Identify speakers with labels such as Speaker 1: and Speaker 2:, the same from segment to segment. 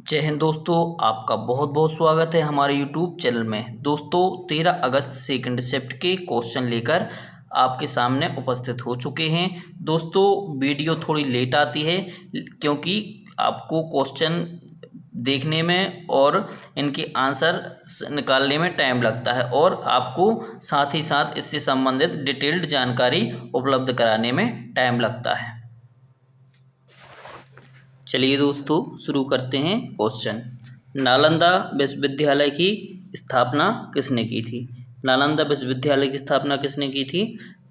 Speaker 1: जय हिंद दोस्तों, आपका बहुत बहुत स्वागत है हमारे यूट्यूब चैनल में। दोस्तों 13 अगस्त सेकंड शिफ्ट के क्वेश्चन लेकर आपके सामने उपस्थित हो चुके हैं। दोस्तों वीडियो थोड़ी लेट आती है क्योंकि आपको क्वेश्चन देखने में और इनके आंसर निकालने में टाइम लगता है और आपको साथ ही साथ इससे संबंधित डिटेल्ड जानकारी उपलब्ध कराने में टाइम लगता है। चलिए दोस्तों शुरू करते हैं क्वेश्चन। नालंदा विश्वविद्यालय की स्थापना किसने की थी? नालंदा विश्वविद्यालय की स्थापना किसने की थी?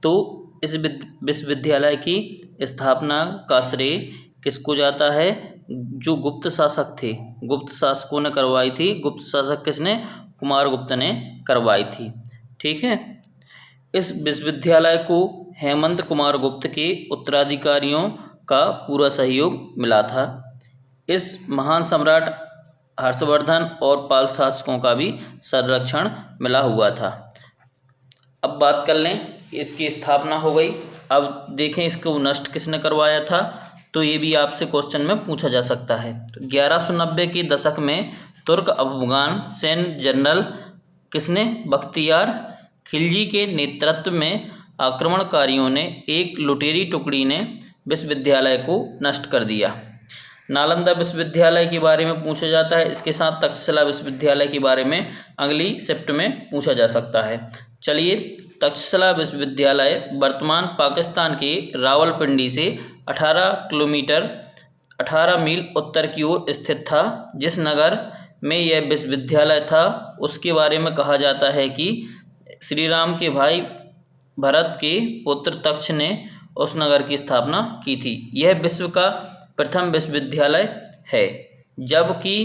Speaker 1: तो इस विश्वविद्यालय की स्थापना का श्रेय किसको जाता है? जो गुप्त शासक थे, गुप्त शासकों ने करवाई थी। गुप्त शासक किसने? कुमारगुप्त ने करवाई थी। ठीक है। इस विश्वविद्यालय को हेमंत कुमारगुप्त के उत्तराधिकारियों का पूरा सहयोग मिला था। इस महान सम्राट हर्षवर्धन और पाल शासकों का भी संरक्षण मिला हुआ था। अब बात कर लें, इसकी स्थापना हो गई। अब देखें इसको नष्ट किसने करवाया था, तो ये भी आपसे क्वेश्चन में पूछा जा सकता है। तो 1190 के दशक में तुर्क अफगान सैन्य जनरल किसने? बख्तियार खिलजी के नेतृत्व में आक्रमणकारियों ने एक लुटेरी टुकड़ी ने विश्वविद्यालय को नष्ट कर दिया। नालंदा विश्वविद्यालय के बारे में पूछा जाता है। इसके साथ तक्षशिला विश्वविद्यालय के बारे में अगली शिफ्ट में पूछा जा सकता है। चलिए, तक्षशिला विश्वविद्यालय वर्तमान पाकिस्तान के रावलपिंडी से 18 किलोमीटर 18 मील उत्तर की ओर स्थित था। जिस नगर में यह विश्वविद्यालय था उसके बारे में कहा जाता है कि श्री राम के भाई भरत के पुत्र तक्ष ने उस नगर की स्थापना की थी। यह विश्व का प्रथम विश्वविद्यालय है, जबकि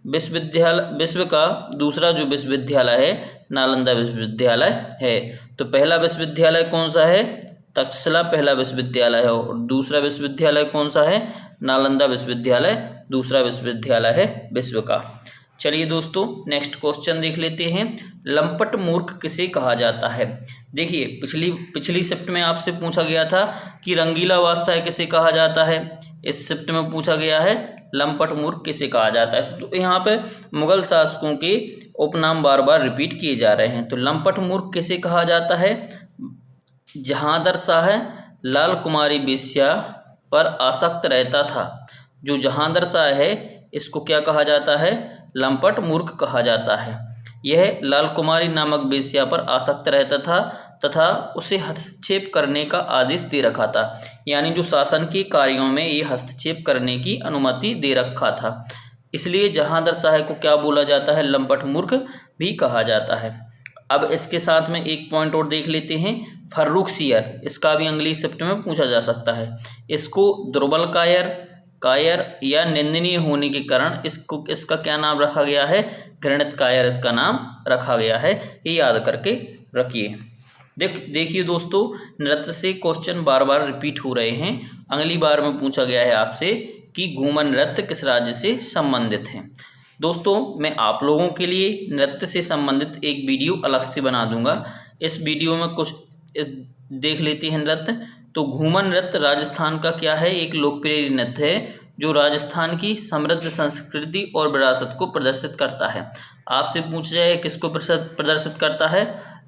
Speaker 1: विश्व का दूसरा जो विश्वविद्यालय है नालंदा विश्वविद्यालय है। तो पहला विश्वविद्यालय कौन सा है? तक्षशिला पहला विश्वविद्यालय है। और दूसरा विश्वविद्यालय कौन सा है? नालंदा विश्वविद्यालय दूसरा विश्वविद्यालय है विश्व का। चलिए दोस्तों नेक्स्ट क्वेश्चन देख लेते हैं। लंपट मूर्ख किसे कहा जाता है? देखिए पिछली शिफ्ट में आपसे पूछा गया था कि रंगीला बादशाह किसे कहा जाता है। इस शिफ्ट में पूछा गया है लंपट मूर्ख किसे कहा जाता है। तो यहाँ पे मुगल शासकों के उपनाम बार बार रिपीट किए जा रहे हैं। तो लंपट मूर्ख किसे कहा जाता है? जहांदर शाह लाल कुमारी बेश्या पर आसक्त रहता था। जो जहांदर शाह है इसको क्या कहा जाता है? लंपट मूर्ख कहा जाता है। यह लाल कुमारी नामक बेश्या पर आसक्त रहता था तथा उसे हस्तक्षेप करने का आदेश दे रखा था। यानी जो शासन के कार्यों में ये हस्तक्षेप करने की अनुमति दे रखा था, इसलिए जहांदर शाह को क्या बोला जाता है? लंपट मूर्ख भी कहा जाता है। अब इसके साथ में एक पॉइंट और देख लेते हैं, फर्रुख सियर। इसका भी अगली शिफ्ट में पूछा जा सकता है। इसको दुर्बल कायर या निंदनीय होने के कारण इसका क्या नाम रखा गया है? घृणित कायर इसका नाम रखा गया है। ये याद करके रखिए। देखिए दोस्तों, नृत्य से क्वेश्चन बार बार रिपीट हो रहे हैं। अगली बार में पूछा गया है आपसे कि घूमर नृत्य किस राज्य से संबंधित है। दोस्तों मैं आप लोगों के लिए नृत्य से संबंधित एक वीडियो अलग से बना दूंगा। इस वीडियो में कुछ देख लेते हैं नृत्य। तो घूमर नृत्य राजस्थान का क्या है? एक लोकप्रिय नृत्य है जो राजस्थान की समृद्ध संस्कृति और विरासत को प्रदर्शित करता है। आपसे पूछा जाए किसको प्रदर्शित करता है?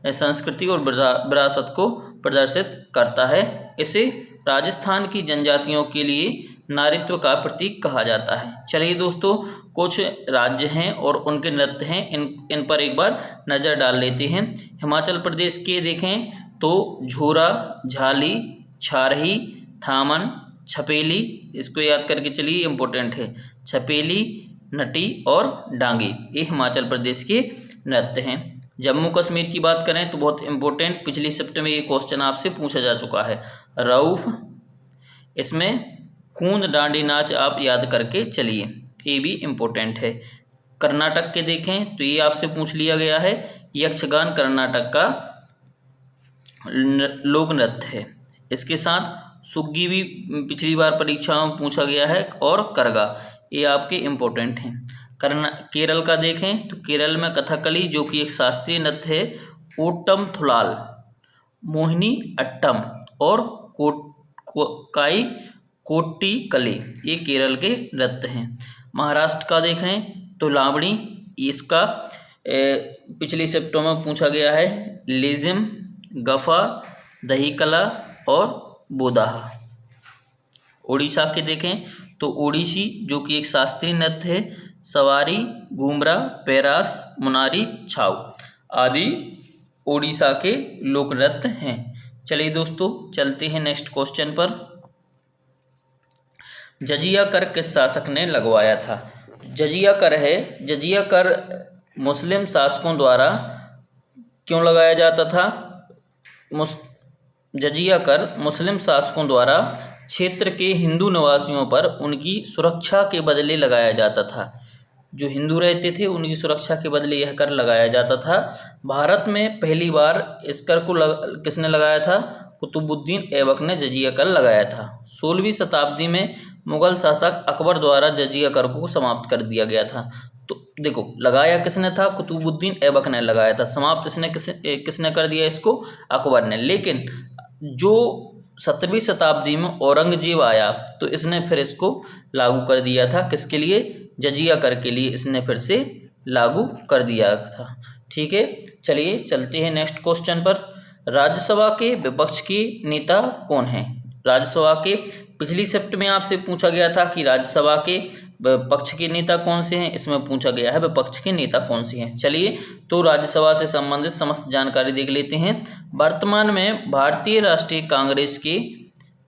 Speaker 1: संस्कृति और विरासत को प्रदर्शित करता है। इसे राजस्थान की जनजातियों के लिए नारीत्व का प्रतीक कहा जाता है। चलिए दोस्तों, कुछ राज्य हैं और उनके नृत्य हैं, इन पर एक बार नज़र डाल लेते हैं। हिमाचल प्रदेश के देखें तो झोरा, झाली, छारही, थामन, छपेली, इसको याद करके चलिए, इम्पोर्टेंट है। छपेली, नटी और डांगी, ये हिमाचल प्रदेश के नृत्य हैं। जम्मू कश्मीर की बात करें तो बहुत इम्पोर्टेंट, पिछली शिफ्ट में ये क्वेश्चन आपसे पूछा जा चुका है। रऊफ, इसमें कूंद डांडी नाच आप याद करके चलिए, ये भी इम्पोर्टेंट है। कर्नाटक के देखें तो ये आपसे पूछ लिया गया है। यक्षगान कर्नाटक का लोक नृत्य है। इसके साथ सुग्गी भी पिछली बार परीक्षाओं में पूछा गया है और करगा, ये आपके इम्पोर्टेंट हैं। केरल का देखें तो केरल में कथकली जो कि एक शास्त्रीय नृत्य है, ओट्टम थुलाल, मोहिनी अट्टम और काई कोट्टी कली, ये केरल के नृत्य हैं। महाराष्ट्र का देख लें तो लावणी, इसका पिछली शिफ्टों में पूछा गया है लेजिम, गफा, दहीकला और बोदाहा। उड़ीसा के देखें तो ओडिसी जो कि एक शास्त्रीय नृत्य है, सवारी, घूमरा, पैरास, मुनारी, छाऊ आदि ओडिशा के लोक नृत्य हैं। चलिए दोस्तों चलते हैं नेक्स्ट क्वेश्चन पर। जजिया कर किस शासक ने लगवाया था? जजिया कर है, जजिया कर मुस्लिम शासकों द्वारा क्यों लगाया जाता था? जजिया कर मुस्लिम शासकों द्वारा क्षेत्र के हिंदू निवासियों पर उनकी सुरक्षा के बदले लगाया जाता था। जो हिंदू रहते थे उनकी सुरक्षा के बदले यह कर लगाया जाता था। भारत में पहली बार इस कर को किसने लगाया था? कुतुबुद्दीन ऐबक ने जजिया कर लगाया था। 16वीं शताब्दी में मुगल शासक अकबर द्वारा जजिया कर को समाप्त कर दिया गया था। तो देखो लगाया किसने था? कुतुबुद्दीन ऐबक ने लगाया था। समाप्त किसने कर दिया इसको? अकबर ने। लेकिन जो 17वीं शताब्दी में औरंगजेब आया तो इसने फिर इसको लागू कर दिया था। किसके लिए? जजिया कर के लिए इसने फिर से लागू कर दिया था। ठीक है, चलिए चलते हैं नेक्स्ट क्वेश्चन पर। राज्यसभा के विपक्ष के नेता कौन हैं? राज्यसभा के पिछली शिफ्ट में आपसे पूछा गया था कि राज्यसभा के विपक्ष के नेता कौन से हैं, इसमें पूछा गया है विपक्ष के नेता कौन से हैं। चलिए तो राज्यसभा से संबंधित समस्त जानकारी देख लेते हैं। वर्तमान में भारतीय राष्ट्रीय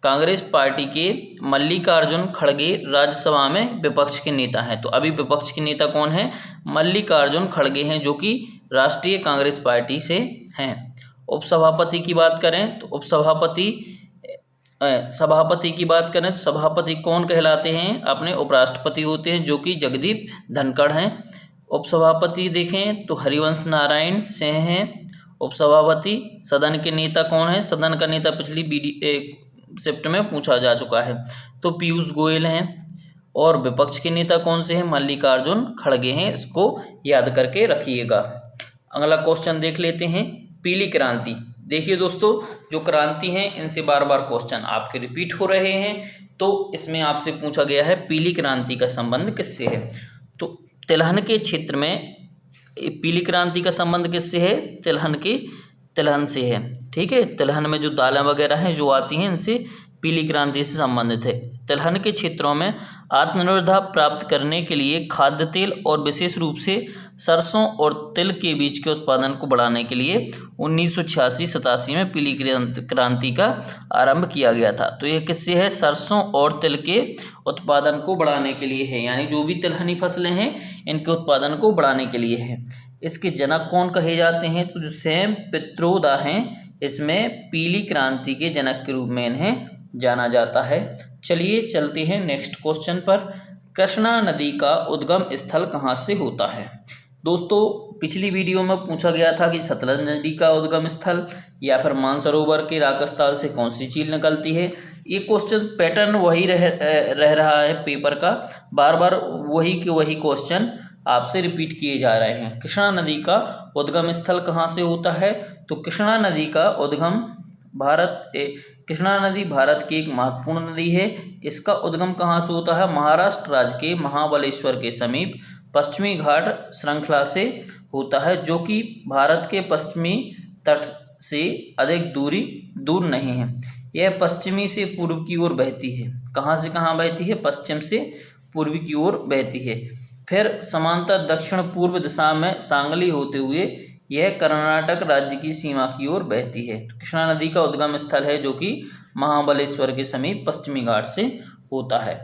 Speaker 1: कांग्रेस पार्टी के मल्लिकार्जुन खड़गे राज्यसभा में विपक्ष के नेता हैं। तो अभी विपक्ष के नेता कौन है? मल्लिकार्जुन खड़गे हैं जो कि राष्ट्रीय कांग्रेस पार्टी से हैं। उपसभापति की बात करें तो सभापति की बात करें तो सभापति कौन कहलाते हैं? अपने उपराष्ट्रपति होते हैं जो कि जगदीप धनखड़ हैं। उपसभापति देखें तो हरिवंश नारायण सिंह हैं उपसभापति। सदन के नेता कौन है? सदन का नेता पिछली शिफ्ट में पूछा जा चुका है तो पीयूष गोयल हैं। और विपक्ष के नेता कौन से हैं? मल्लिकार्जुन खड़गे हैं, इसको याद करके रखिएगा। अगला क्वेश्चन देख लेते हैं। पीली क्रांति। देखिए दोस्तों जो क्रांति हैं इनसे बार बार क्वेश्चन आपके रिपीट हो रहे हैं। तो इसमें आपसे पूछा गया है पीली क्रांति का संबंध किससे है? तो तिलहन के क्षेत्र में पीली क्रांति का संबंध किससे है? तिलहन से है। ठीक है, तिलहन में जो दालें वगैरह हैं जो आती हैं इनसे पीली क्रांति से संबंधित है। तिलहन के क्षेत्रों में आत्मनिर्भरता प्राप्त करने के लिए खाद्य तेल और विशेष रूप से सरसों और तिल के बीज के उत्पादन को बढ़ाने के लिए 1986-87 में पीली क्रांति का आरंभ किया गया था। तो ये किससे है? सरसों और तिल के उत्पादन को बढ़ाने के लिए है, यानी जो भी तिलहनी फसलें हैं इनके उत्पादन को बढ़ाने के लिए है। इसके जनक कौन कहे जाते हैं? तो जो सैम पित्रोदा हैं इसमें पीली क्रांति के जनक के रूप में इन्हें जाना जाता है। चलिए चलते हैं नेक्स्ट क्वेश्चन पर। कृष्णा नदी का उद्गम स्थल कहाँ से होता है? दोस्तों पिछली वीडियो में पूछा गया था कि सतलज नदी का उद्गम स्थल या फिर मानसरोवर के राकस्थल से कौन सी झील निकलती है। ये क्वेश्चन पैटर्न वही रह रहा है पेपर का, बार बार वही के वही क्वेश्चन आपसे रिपीट किए जा रहे हैं। कृष्णा नदी का उद्गम स्थल कहाँ से होता है? तो कृष्णा नदी का उद्गम कृष्णा नदी भारत की एक महत्वपूर्ण नदी है। इसका उद्गम कहाँ से होता है? महाराष्ट्र राज्य के महाबलेश्वर के समीप पश्चिमी घाट श्रृंखला से होता है जो कि भारत के पश्चिमी तट से अधिक दूर नहीं है। यह पश्चिमी से पूर्व की ओर बहती है। कहाँ से कहाँ बहती है? पश्चिम से पूर्व की ओर बहती है। फिर समांतर दक्षिण पूर्व दिशा में सांगली होते हुए यह कर्नाटक राज्य की सीमा की ओर बहती है। तो कृष्णा नदी का उद्गम स्थल है जो कि महाबलेश्वर के समीप पश्चिमी घाट से होता है।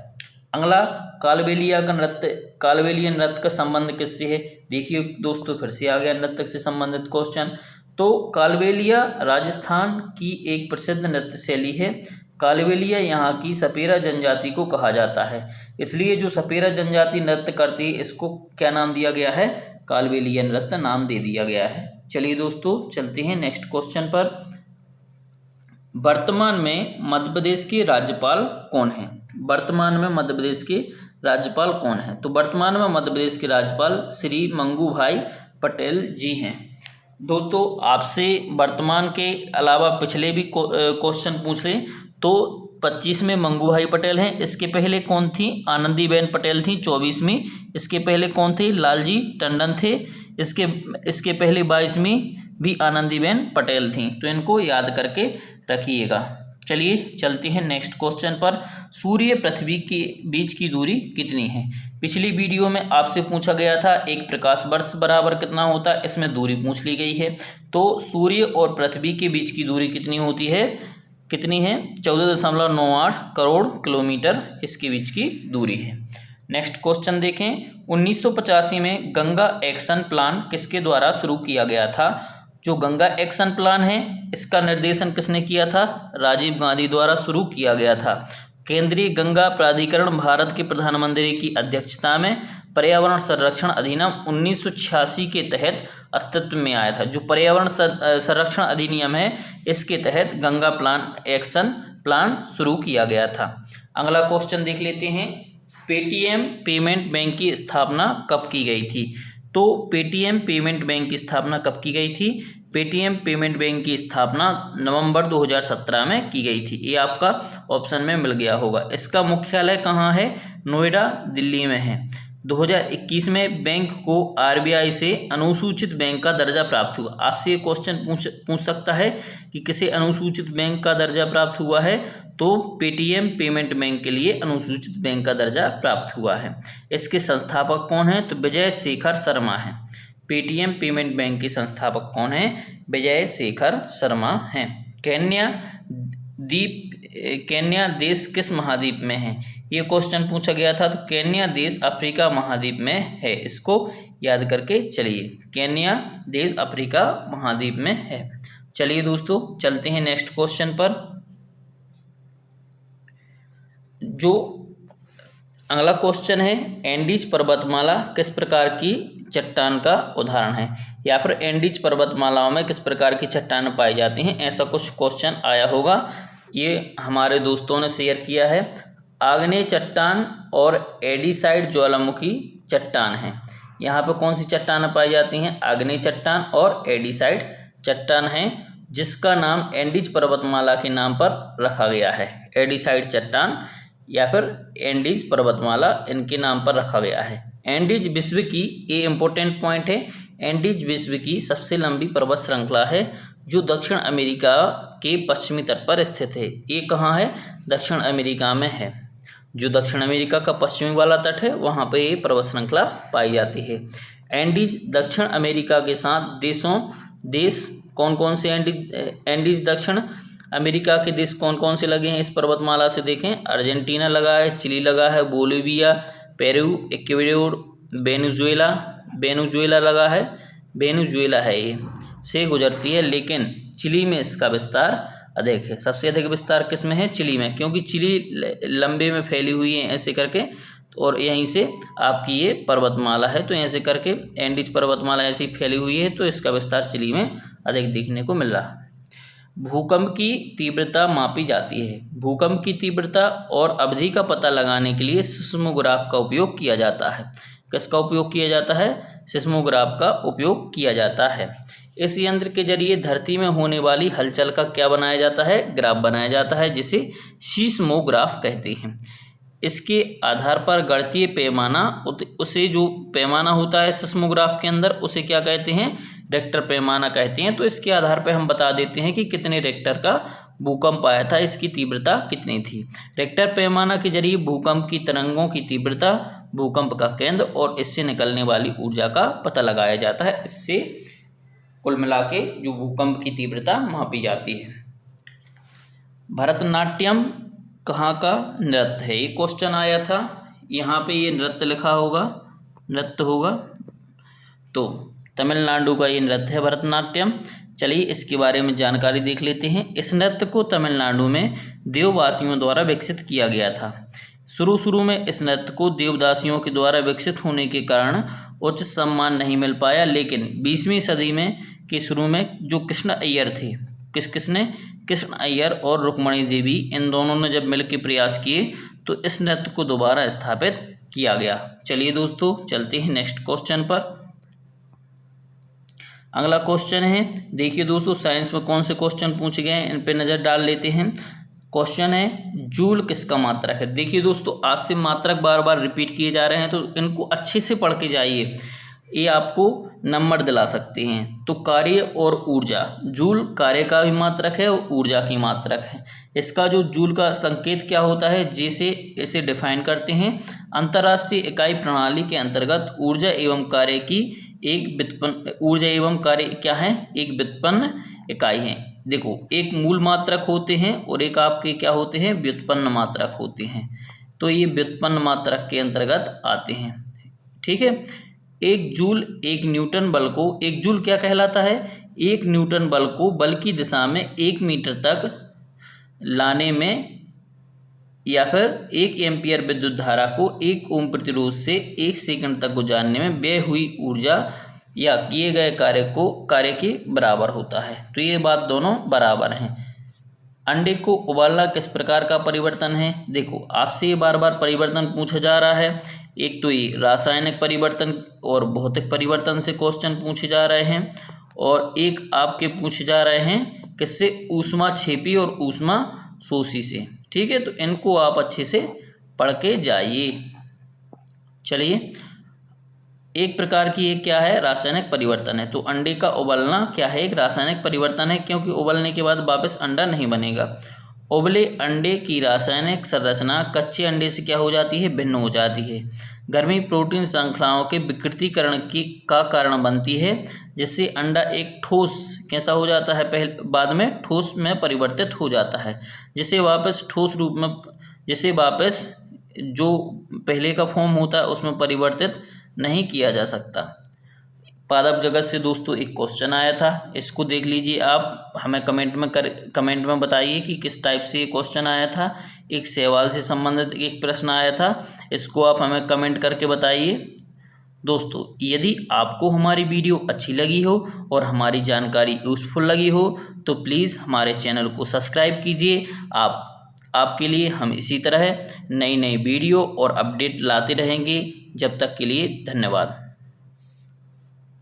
Speaker 1: अगला कालबेलिया नृत्य का संबंध किससे है? देखिए दोस्तों फिर से आ गया नृत्य से संबंधित क्वेश्चन। तो कालबेलिया राजस्थान की एक प्रसिद्ध नृत्य शैली है। कालबेलिया यहाँ की सपेरा जनजाति को कहा जाता है, इसलिए जो सपेरा जनजाति नृत्य करती है इसको क्या नाम दिया गया है? कालबेलिया नृत्य नाम दे दिया गया है। चलिए दोस्तों चलते हैं नेक्स्ट क्वेश्चन पर। वर्तमान में मध्य प्रदेश के राज्यपाल कौन हैं? वर्तमान में मध्य प्रदेश के राज्यपाल कौन हैं? तो वर्तमान में मध्य प्रदेश के राज्यपाल श्री मंगू भाई पटेल जी हैं। दोस्तों आपसे वर्तमान के अलावा पिछले भी क्वेश्चन पूछ लें तो 25 में मंगूभाई पटेल हैं। इसके पहले कौन थी? आनंदीबेन पटेल थी 24वीं। इसके पहले कौन थे? लालजी टंडन थे। इसके पहले 22वीं भी आनंदीबेन पटेल थी। तो इनको याद करके रखिएगा। चलिए चलते हैं नेक्स्ट क्वेश्चन पर। सूर्य पृथ्वी के बीच की दूरी कितनी है? पिछली वीडियो में आपसे पूछा गया था एक प्रकाश वर्ष बराबर कितना होता है, इसमें दूरी पूछ ली गई है। तो सूर्य और पृथ्वी के बीच की दूरी कितनी होती है? कितनी है? 14.98 करोड़ किलोमीटर इसके बीच की दूरी है। नेक्स्ट क्वेश्चन देखें। 1985 में गंगा एक्शन प्लान किसके द्वारा शुरू किया गया था? जो गंगा एक्शन प्लान है इसका निर्देशन किसने किया था? राजीव गांधी द्वारा शुरू किया गया था। केंद्रीय गंगा प्राधिकरण भारत के प्रधानमंत्री की अध्यक्षता में पर्यावरण संरक्षण अधिनियम 1986 के तहत अस्तित्व में आया था। जो पर्यावरण संरक्षण अधिनियम है इसके तहत गंगा एक्शन प्लान शुरू किया गया था। अगला क्वेश्चन देख लेते हैं। पेटीएम पेमेंट बैंक की स्थापना कब की गई थी? तो पेटीएम पेमेंट बैंक की स्थापना कब की गई थी? पेटीएम पेमेंट बैंक की स्थापना नवंबर 2017 में की गई थी। ये आपका ऑप्शन में मिल गया होगा। इसका मुख्यालय कहाँ है? नोएडा, दिल्ली में है। 2021 में बैंक को आरबीआई से अनुसूचित बैंक का दर्जा प्राप्त हुआ। आपसे ये क्वेश्चन पूछ सकता है कि किसे अनुसूचित बैंक का दर्जा प्राप्त हुआ है? तो पेटीएम पेमेंट बैंक के लिए अनुसूचित बैंक का दर्जा प्राप्त हुआ है। इसके संस्थापक कौन हैं? तो विजय शेखर शर्मा हैं। पेटीएम पेमेंट बैंक के संस्थापक कौन हैं? विजय शेखर शर्मा हैं। केन्या देश किस महाद्वीप में है? ये क्वेश्चन पूछा गया था। तो केन्या देश अफ्रीका महाद्वीप में है। इसको याद करके चलिए। केन्या देश अफ्रीका महाद्वीप में है। चलिए दोस्तों चलते हैं नेक्स्ट क्वेश्चन पर। जो अगला क्वेश्चन है, एंडीज पर्वतमाला किस प्रकार की चट्टान का उदाहरण है? या फिर एंडीज पर्वतमालाओं में किस प्रकार की चट्टान पाई जाती हैं? ऐसा कुछ क्वेश्चन आया होगा। ये हमारे दोस्तों ने शेयर किया है। आग्नेय चट्टान और एडिसाइड ज्वालामुखी चट्टान है। यहाँ पर कौन सी चट्टान पाई जाती हैं? आग्नेय चट्टान और एडिसाइड चट्टान है, जिसका नाम एंडीज पर्वतमाला के नाम पर रखा गया है। एडिसाइड चट्टान या फिर एंडीज पर्वतमाला इनके नाम पर रखा गया है। एंडीज विश्व की, ये इंपॉर्टेंट पॉइंट है, एंडीज विश्व की सबसे लंबी पर्वत श्रृंखला है जो दक्षिण अमेरिका के पश्चिमी तट पर स्थित है। ये कहाँ है? दक्षिण अमेरिका में है। जो दक्षिण अमेरिका का पश्चिमी वाला तट है वहाँ पर ये पर्वत श्रृंखला पाई जाती है। एंडीज दक्षिण अमेरिका के साथ देश कौन कौन से एंडीज दक्षिण अमेरिका के देश कौन कौन से लगे हैं इस पर्वतमाला से देखें। अर्जेंटीना लगा है, चिली लगा है, बोलिविया, पेरू, इक्वेडोर, वेनेजुएला लगा है। वेनेजुएला है ये से गुजरती है, लेकिन चिली में इसका विस्तार अधिक है। सबसे अधिक विस्तार किस में है? चिली में, क्योंकि चिली लंबे में फैली हुई है ऐसे करके। और यहीं से आपकी ये पर्वतमाला है, तो ऐसे करके एंडीज पर्वतमाला ऐसी फैली हुई है, तो इसका विस्तार चिली में अधिक देखने को मिल रहा है। भूकंप की तीव्रता मापी जाती है। भूकंप की तीव्रता और अवधि का पता लगाने के लिए सिस्मोग्राफ का उपयोग किया जाता है। किसका उपयोग किया जाता है? सिस्मोग्राफ का उपयोग किया जाता है। इस यंत्र के जरिए धरती में होने वाली हलचल का क्या बनाया जाता है? ग्राफ बनाया जाता है, जिसे सीस्मोग्राफ कहते हैं। इसके आधार पर गणितीय पैमाना, उसे जो पैमाना होता है सिस्मोग्राफ के अंदर, उसे क्या कहते हैं? रेक्टर पैमाना कहते हैं। तो इसके आधार पर हम बता देते हैं कि कितने रेक्टर का भूकंप आया था, इसकी तीव्रता कितनी थी। रेक्टर पैमाना के जरिए भूकंप की तरंगों की तीव्रता, भूकंप का केंद्र और इससे निकलने वाली ऊर्जा का पता लगाया जाता है। इससे कुल मिला के जो भूकंप की तीव्रता मापी जाती है। भरतनाट्यम कहाँ का नृत्य है? ये क्वेश्चन आया था। यहाँ पे ये नृत्य लिखा होगा, नृत्य होगा, तो तमिलनाडु का ये नृत्य है भरतनाट्यम। चलिए इसके बारे में जानकारी देख लेते हैं। इस नृत्य को तमिलनाडु में देववासियों द्वारा विकसित किया गया था। शुरू में इस नृत्य को देवदासियों के द्वारा विकसित होने के कारण उच्च सम्मान नहीं मिल पाया, लेकिन 20वीं सदी में के शुरू में जो कृष्ण अय्यर थे, किसने? कृष्ण अय्यर और रुक्मणी देवी, इन दोनों ने जब मिलकर प्रयास किए तो इस नृत्य को दोबारा स्थापित किया गया। चलिए दोस्तों चलते हैं नेक्स्ट क्वेश्चन पर। अगला क्वेश्चन है, देखिए दोस्तों साइंस में कौन से क्वेश्चन पूछे गए हैं इन पे नज़र डाल लेते हैं। क्वेश्चन है जूल किसका मात्रक है। देखिए दोस्तों, आपसे मात्रक बार बार रिपीट किए जा रहे हैं, तो इनको अच्छे से पढ़ के जाइए, ये आपको नंबर दिला सकते हैं। तो कार्य और ऊर्जा, जूल कार्य का भी मात्रक है और ऊर्जा की मात्रक है। इसका जो जूल का संकेत क्या होता है, जैसे इसे डिफाइन करते हैं, अंतर्राष्ट्रीय इकाई प्रणाली के अंतर्गत ऊर्जा एवं कार्य की एक व्युत्पन्न, ऊर्जा एवं कार्य क्या है, एक व्युत्पन्न इकाई है। देखो, एक मूल मात्रक होते हैं और एक आपके क्या होते हैं, व्युत्पन्न मात्रक होते हैं। तो ये व्युत्पन्न मात्रक के अंतर्गत आते हैं। ठीक है। एक जूल एक न्यूटन बल को, एक जूल क्या कहलाता है, एक न्यूटन बल को बल की दिशा में 1 मीटर तक लाने में, या फिर 1 एम्पियर विद्युत धारा को 1 ओम प्रतिरोध से 1 सेकंड तक गुजारने में व्यय हुई ऊर्जा या किए गए कार्य के बराबर होता है। तो ये बात दोनों बराबर हैं। अंडे को उबालना किस प्रकार का परिवर्तन है। देखो, आपसे ये बार बार परिवर्तन पूछा जा रहा है। एक तो ये रासायनिक परिवर्तन और भौतिक परिवर्तन से क्वेश्चन पूछे जा रहे हैं, और एक आपके पूछे जा रहे हैं किससे, ऊष्माक्षेपी और ऊष्मा शोषी से। ठीक है, तो इनको आप अच्छे से पढ़ के जाइए। चलिए, एक प्रकार की एक क्या है, रासायनिक परिवर्तन है। तो अंडे का उबलना क्या है, एक रासायनिक परिवर्तन है, क्योंकि उबलने के बाद वापस अंडा नहीं बनेगा। उबले अंडे की रासायनिक संरचना कच्चे अंडे से क्या हो जाती है, भिन्न हो जाती है। गर्मी प्रोटीन श्रृंखलाओं के विकृतीकरण का कारण बनती है, जिससे अंडा एक ठोस कैसा हो जाता है, बाद में ठोस में परिवर्तित हो जाता है, जिसे वापस ठोस रूप में, जिसे वापस जो पहले का फॉर्म होता है उसमें परिवर्तित नहीं किया जा सकता। पादप जगत से दोस्तों एक क्वेश्चन आया था, इसको देख लीजिए आप, हमें कमेंट में बताइए कि किस टाइप से ये क्वेश्चन आया था। एक सवाल से संबंधित एक प्रश्न आया था, इसको आप हमें कमेंट करके बताइए। दोस्तों, यदि आपको हमारी वीडियो अच्छी लगी हो और हमारी जानकारी यूज़फुल लगी हो, तो प्लीज़ हमारे चैनल को सब्सक्राइब कीजिए। आपके लिए हम इसी तरह नई नई वीडियो और अपडेट लाते रहेंगे। जब तक के लिए धन्यवाद।